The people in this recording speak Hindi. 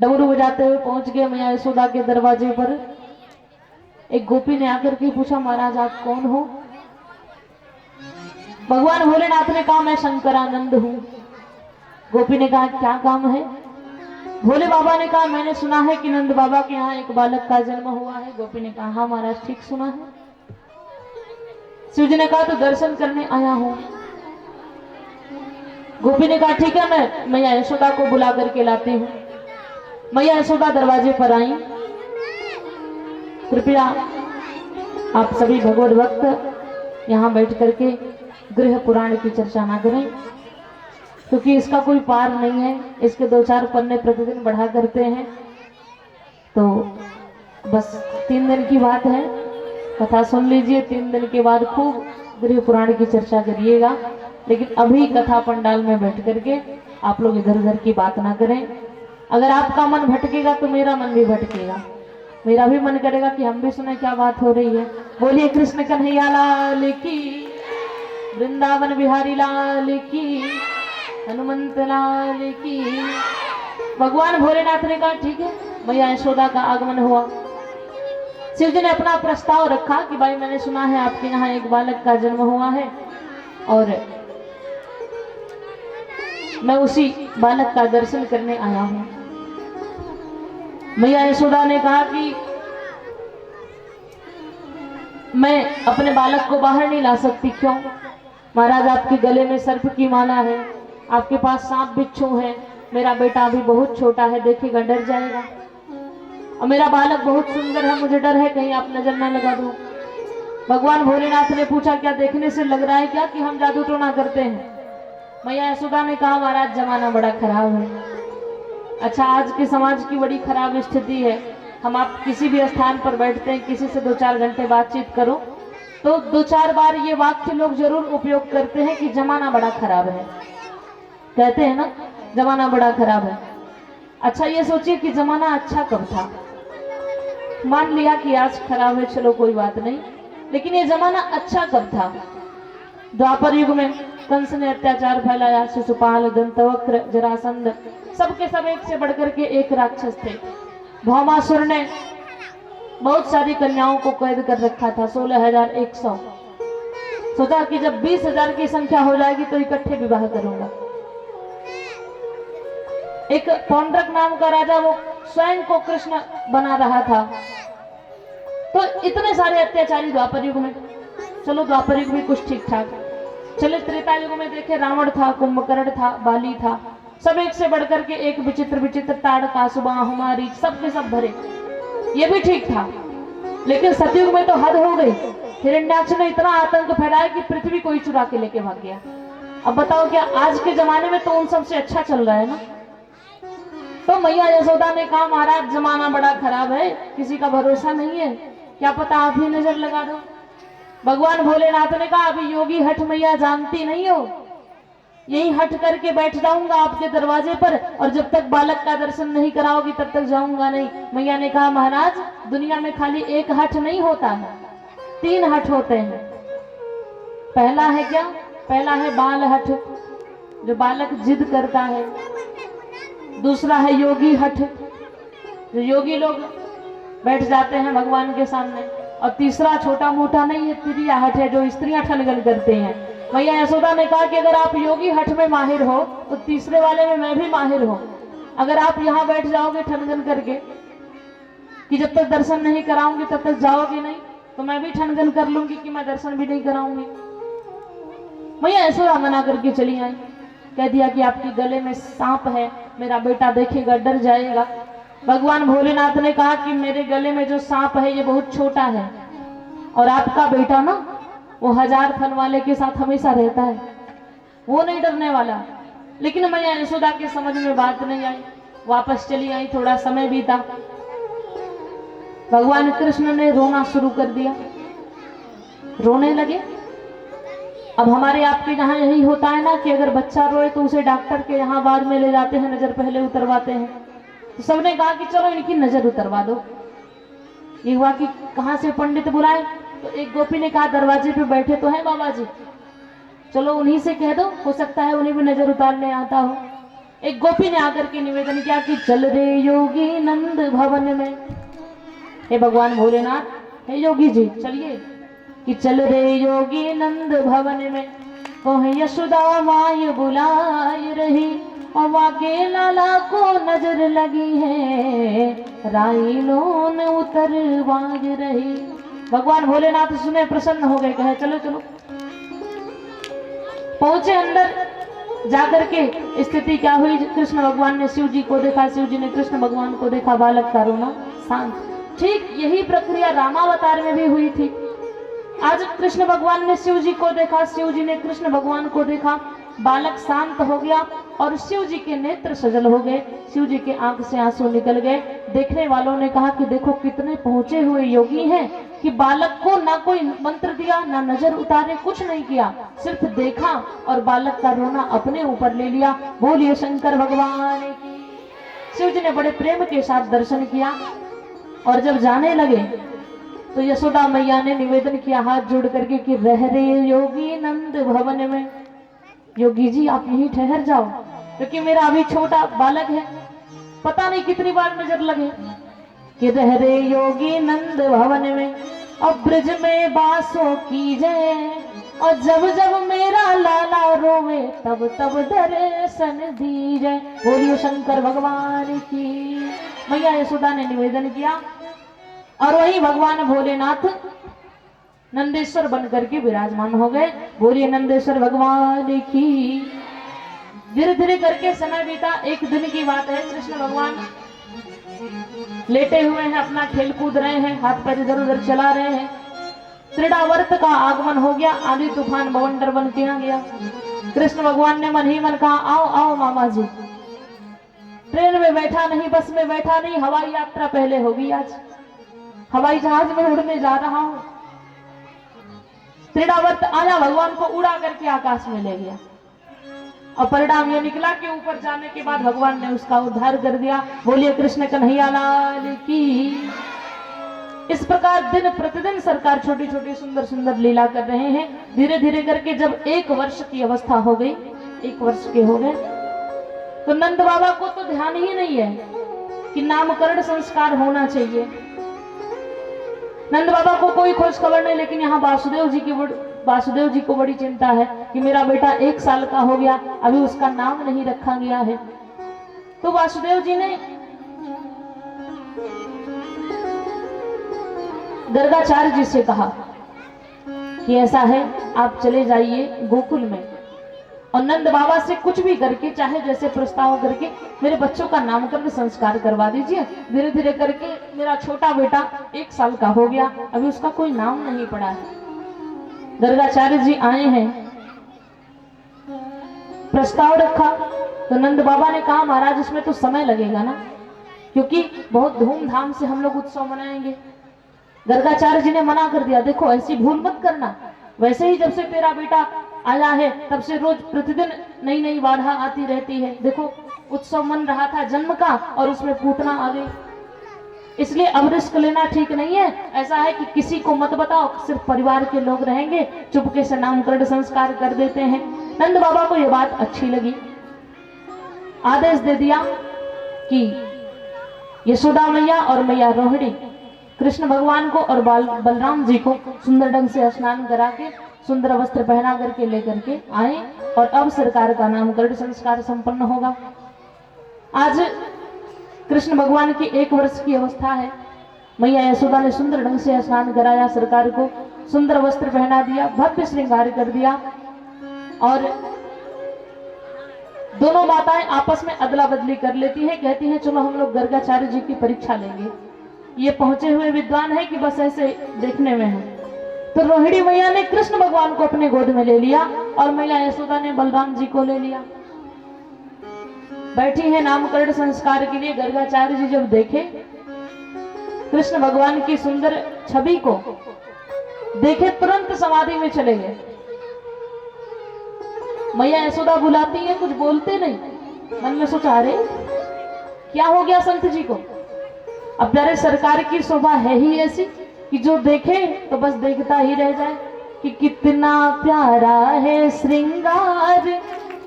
डमरू बजाते हुए पहुंच गए मैया यशोदा के दरवाजे पर। एक गोपी ने आकर के पूछा, महाराज आप कौन हो? भगवान भोलेनाथ ने कहा, मैं शंकरानंद हूं। गोपी ने कहा, क्या काम है? भोले बाबा ने कहा, मैंने सुना है कि नंद बाबा के यहाँ एक बालक का जन्म हुआ है। गोपी ने कहा, हाँ महाराज ठीक सुना है। शिव जी ने कहा, तो दर्शन करने आया हूं। गोपी ने कहा, ठीक है, मैं मैया यशोदा को बुला करके लाती हूँ। मैया यशोदा दरवाजे पर आई। कृपया आप सभी भगवत भक्त यहाँ बैठ करके गृह पुराण की चर्चा ना करें, क्योंकि इसका कोई पार नहीं है। इसके 2-4 पन्ने प्रतिदिन बढ़ा करते हैं, तो बस 3 दिन की बात है। कथा सुन लीजिए, 3 दिन के बाद खूब गृह पुराण की चर्चा करिएगा। लेकिन अभी कथा पंडाल में बैठ करके आप लोग इधर उधर की बात ना करें। अगर आपका मन भटकेगा तो मेरा मन भी भटकेगा। मेरा भी मन करेगा कि हम भी सुने क्या बात हो रही है। बोलिए कृष्ण कन्हैया लाल की, वृंदावन बिहारी लाल की, हनुमंत लाल की। भगवान भोलेनाथ ने कहा, ठीक है। मैया यशोदा का आगमन हुआ। शिव जी ने अपना प्रस्ताव रखा कि भाई मैंने सुना है आपके यहाँ एक बालक का जन्म हुआ है और मैं उसी बालक का दर्शन करने आया हूं। मैया यशोदा ने कहा कि मैं अपने बालक को बाहर नहीं ला सकती। क्यों? महाराज आपके गले में सर्प की माला है, आपके पास सांप बिच्छू है, मेरा बेटा अभी बहुत छोटा है, देखेगा डर जाएगा, और मेरा बालक बहुत सुंदर है, मुझे डर है कहीं आप नजर ना लगा दो। भगवान भोलेनाथ ने पूछा, क्या देखने से लग रहा है क्या कि हम जादू टोना करते हैं? मैया यशोदा ने कहा, महाराज जमाना बड़ा खराब है। अच्छा, आज के समाज की बड़ी खराब स्थिति है। हम आप किसी भी स्थान पर बैठते हैं, किसी से 2-4 घंटे बातचीत करो तो 2-4 बार ये वाक्य लोग जरूर उपयोग करते हैं कि जमाना बड़ा खराब है। कहते हैं ना, जमाना बड़ा खराब है। अच्छा, ये सोचिए कि जमाना अच्छा कब था? मान लिया कि आज खराब है, चलो कोई बात नहीं, लेकिन ये जमाना अच्छा कब था? द्वापर युग में कंस ने अत्याचार फैलाया, शिशुपाल, दंतवक्र, जरासंध, सबके सब एक से बढ़कर के एक राक्षस थे। भौमासुर ने बहुत सारी कन्याओं को कैद कर रखा था, 16,100। सोचा कि जब 20,000 की संख्या हो जाएगी तो इकट्ठे विवाह करूंगा। एक पौंड्रक नाम का राजा, वो स्वयं को कृष्ण बना रहा था। तो इतने सारे अत्याचारी द्वापर युग में। चलो द्वापर युग में कुछ ठीक ठाक। चले त्रेता युग में देखे, रावण था, कुंभकर्ण था, बाली था, सब एक से बढ़कर के एक विचित्र विचित्र, ताड़का, सुबाहु, मारीच, सब के सब भरे, ये भी ठीक था। लेकिन सतयुग में तो हद हो गई। हिरण्याक्ष ने इतना आतंक फैलाया कि पृथ्वी को ही चुरा के लेके भाग गया। अब बताओ, क्या आज के जमाने में तो उन सबसे अच्छा चल रहा है ना? तो मैया यशोदा ने कहा, महाराज जमाना बड़ा खराब है, किसी का भरोसा नहीं है, क्या पता आप ही नजर लगा दो। भगवान भोलेनाथ ने कहा, अभी योगी हठ मैया जानती नहीं हो, यही हट करके बैठ जाऊंगा आपके दरवाजे पर, और जब तक बालक का दर्शन नहीं कराओगी तब तक जाऊंगा नहीं। मैया ने कहा, महाराज दुनिया में खाली एक हट नहीं होता है, 3 हट होते हैं। पहला है क्या? पहला है बाल हट, जो बालक जिद करता है। दूसरा है योगी हट, जो योगी लोग बैठ जाते हैं भगवान के सामने। और तीसरा छोटा मोटा नहीं है, तिरिया हट है, जो स्त्रियां ठनगन करते हैं। मैया यशोदा ने कहा कि अगर आप योगी हट में माहिर हो तो तीसरे वाले में मैं भी माहिर हूं। अगर आप यहाँ बैठ जाओगे ठनगन करके कि जब तक दर्शन नहीं कराऊंगी तब तक जाओगे नहीं, तो मैं भी ठनगन कर लूंगी कि मैं दर्शन भी नहीं कराऊंगी। मैया यशोदा मना करके चली आई। कह दिया कि आपके गले में सांप है, मेरा बेटा देखेगा डर जाएगा। भगवान भोलेनाथ ने कहा कि मेरे गले में जो सांप है ये बहुत छोटा है, और आपका बेटा ना वो 1000 फन वाले के साथ हमेशा रहता है, वो नहीं डरने वाला। लेकिन मैया यशोदा के समझ में बात नहीं आई, वापस चली आई। थोड़ा समय बीता, भगवान कृष्ण ने रोना शुरू कर दिया, रोने लगे। अब हमारे आपके यहाँ यही होता है ना कि अगर बच्चा रोए तो उसे डॉक्टर के यहाँ बाद में ले जाते हैं, नजर पहले उतरवाते हैं। तो सबने कहा कि चलो इनकी नजर उतरवा दो। ये हुआ कि कहाँ से पंडित बुलाए, तो एक गोपी ने कहा, दरवाजे पे बैठे तो हैं बाबा जी, चलो उन्हीं से कह दो, हो सकता है उन्हें भी नजर उतारने आता हो। एक गोपी ने आकर के निवेदन किया कि चल रे योगी नंद भवन में। हे भगवान भोलेनाथ, हे योगी जी चलिए, कि चल रे योगी नंद भवन में, वह यशोदा माय बुलाए रही, और वाके लाला को नजर लगी है, राइलों ने उतरवाज रही। भगवान भोलेनाथ सुने, प्रसन्न हो गए, कहे चलो चलो। पहुंचे अंदर, जाकर के स्थिति क्या हुई, कृष्ण भगवान ने शिव जी को देखा, शिव जी ने कृष्ण भगवान को देखा, बालक का रोना शांत। ठीक यही प्रक्रिया रामावतार में भी हुई थी। आज कृष्ण भगवान ने शिव जी को देखा, शिव जी ने कृष्ण भगवान को देखा, बालक शांत हो गया और शिव जी के नेत्र सजल हो गए, शिव जी के आंख से आंसू निकल गए। देखने वालों ने कहा कि देखो कितने पहुंचे हुए योगी हैं, कि बालक को ना कोई मंत्र दिया, ना नजर उतारे, कुछ नहीं किया, सिर्फ देखा और बालक का रोना अपने ऊपर ले लिया। बोलिए शंकर भगवान की। शिव जी ने बड़े प्रेम के साथ दर्शन किया और जब जाने लगे तो यशोदा मैया ने निवेदन किया हाथ जोड़ करके कि रह रे योगी नंद भवन में, योगी जी आप यहीं ठहर जाओ, क्योंकि मेरा अभी छोटा बालक है, पता नहीं कितनी बार नजर लगे। कि रह रे योगी नंद भवन में, और ब्रज में बासों की जय, और जब जब मेरा लाला रोवे तब तब दर्शन दीजिए। बोलिए शंकर भगवान की। मैया यशोदा ने निवेदन किया और वही भगवान भोलेनाथ नंदेश्वर बन करके विराजमान हो गए। बोलिए नंदेश्वर भगवान की। धीरे धीरे करके समय बीता। एक दिन की बात है, कृष्ण भगवान लेटे हुए हैं, अपना खेल कूद रहे हैं, हाथ पैर इधर उधर चला रहे हैं। त्रिडावर्त का आगमन हो गया, आंधी तूफान बवंडर बन के आ गया। कृष्ण भगवान ने मन ही मन कहा आओ आओ मामा जी, ट्रेन में बैठा नहीं, बस में बैठा नहीं, हवाई यात्रा पहले होगी, आज हवाई जहाज में उड़ने जा रहा हूं। त्रिडावर्त आया, भगवान को उड़ा करके आकाश में ले गया और परिणाम ये निकला कि ऊपर जाने के बाद भगवान ने उसका उद्धार कर दिया। बोलिए कृष्ण कन्हैया लाल की। इस प्रकार दिन प्रतिदिन सरकार छोटी छोटी सुंदर सुंदर लीला कर रहे हैं। धीरे धीरे करके जब 1 वर्ष की अवस्था हो गई, 1 वर्ष के हो गए, तो नंद बाबा को तो ध्यान ही नहीं है कि नामकरण संस्कार होना चाहिए। नंद बाबा को कोई खोज खबर नहीं, लेकिन यहाँ वासुदेव जी को बड़ी चिंता है कि मेरा बेटा 1 साल का हो गया, अभी उसका नाम नहीं रखा गया है। तो वासुदेव जी ने गर्गाचार्य जी से कहा कि ऐसा है, आप चले जाइए गोकुल में और नंद बाबा से कुछ भी करके, चाहे जैसे प्रस्ताव करके, मेरे बच्चों का नामकरण संस्कार करवा दीजिए। धीरे धीरे करके मेरा छोटा बेटा 1 साल का हो गया, अभी उसका कोई नाम नहीं पड़ा है। गर्गाचार्य जी आए हैं, प्रस्ताव रखा तो नंद बाबा ने कहा महाराज इसमें तो समय लगेगा ना, क्योंकि बहुत धूमधाम से हम लोग उत्सव मनाएंगे। गर्गाचार्य जी ने मना कर दिया, देखो ऐसी भूल मत करना, वैसे ही जब से तेरा बेटा आया है तब से रोज प्रतिदिन नई नई बाधा आती रहती है। देखो उत्सव मन रहा था जन्म का और उसमें पूतना आ गई, इसलिए अब रिस्क लेना ठीक नहीं है। ऐसा है कि किसी को मत बताओ, सिर्फ परिवार के लोग रहेंगे, चुपके से नामकरण संस्कार कर देते हैं। नंद बाबा को यह बात अच्छी लगी, आदेश दे दिया कि यशोदा मैया और मैया रोहिणी कृष्ण भगवान को और बलराम जी को सुंदर ढंग से स्नान करा के, सुंदर वस्त्र पहना करके लेकर के आए और अब सरकार का नामकरण संस्कार संपन्न होगा। आज कृष्ण भगवान की 1 वर्ष की अवस्था है। मैया यशोदा ने सुंदर ढंग से स्नान कराया, सरकार को सुंदर वस्त्र पहना दिया, भव्य श्रृंगार कर दिया और दोनों माताएं आपस में अदला बदली कर लेती हैं, कहती हैं चलो हम लोग गर्गाचार्य जी की परीक्षा लेंगे। ये पहुंचे हुए विद्वान है कि बस ऐसे देखने में है। तो रोहिणी मैया ने कृष्ण भगवान को अपने गोद में ले लिया और मैया यशोदा ने बलराम जी को ले लिया। बैठी है नामकरण संस्कार के लिए। गर्गाचार्य जी जब देखे कृष्ण भगवान की सुंदर छवि को, देखे तुरंत समाधि में चले गए। मैया यशोदा बुलाती है, कुछ बोलते नहीं, मन में सोचा अरे क्या हो गया संत जी को। अब प्यारे सरकार की शोभा है ही ऐसी कि जो देखे तो बस देखता ही रह जाए कि कितना प्यारा है श्रृंगार